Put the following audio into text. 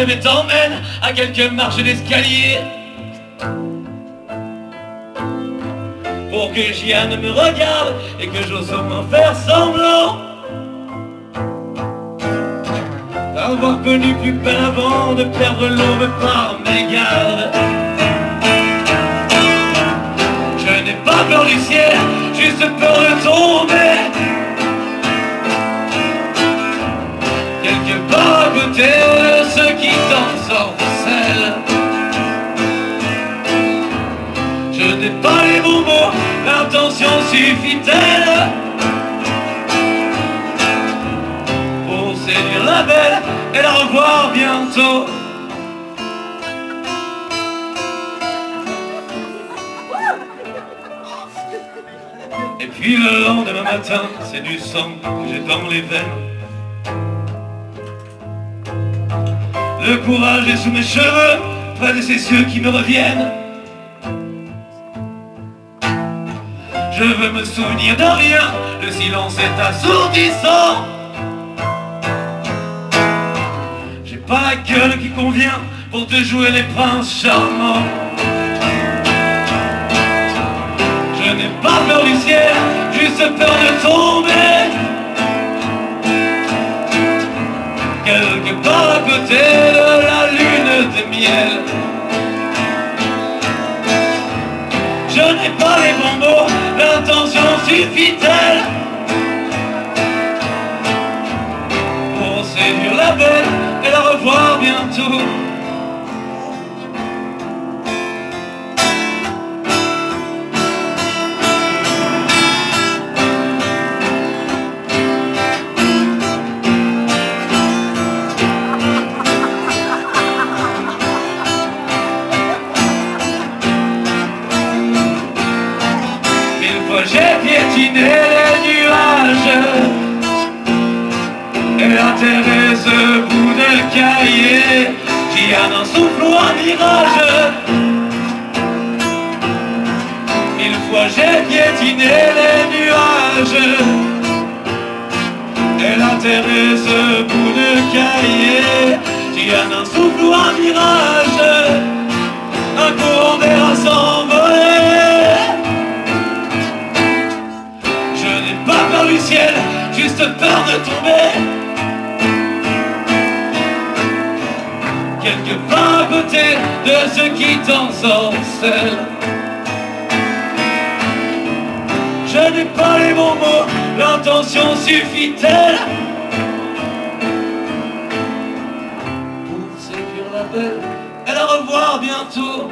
Mais t'emmène à quelques marches d'escalier pour que Jeanne me regarde et que j'ose au moins faire semblant d'avoir connu plus belle avant de perdre l'aube par mégarde. Je n'ai pas peur du ciel, juste peur de tomber quelque part à côté de ceux qui t'ensorcellent. Je n'ai pas les bons mots, l'intention suffit-elle pour séduire la belle et la revoir bientôt? Et puis le lendemain matin, c'est du sang que j'ai dans les veines. Le courage est sous mes cheveux, près de ces cieux qui me reviennent. Je veux me souvenir de rien, le silence est assourdissant. J'ai pas la gueule qui convient pour te jouer les princes charmants. Je n'ai pas peur du ciel, juste peur de tomber quelque part à côté de la lune de miel. Je n'ai pas les bons mots, l'intention suffit-elle pour séduire la belle et la revoir bientôt? J'ai piétiné les nuages et atterré ce bout de cahier qui a un souffle ou un mirage. Mille fois j'ai piétiné les nuages et atterré ce bout de cahier qui a un souffle ou un mirage, un courant d'air à s'envoler. Pas peur du ciel, juste peur de tomber quelque part à côté de ceux qui t'ensorcellent. Je n'ai pas les bons mots, l'intention suffit-elle pour séduire la belle et la revoir bientôt?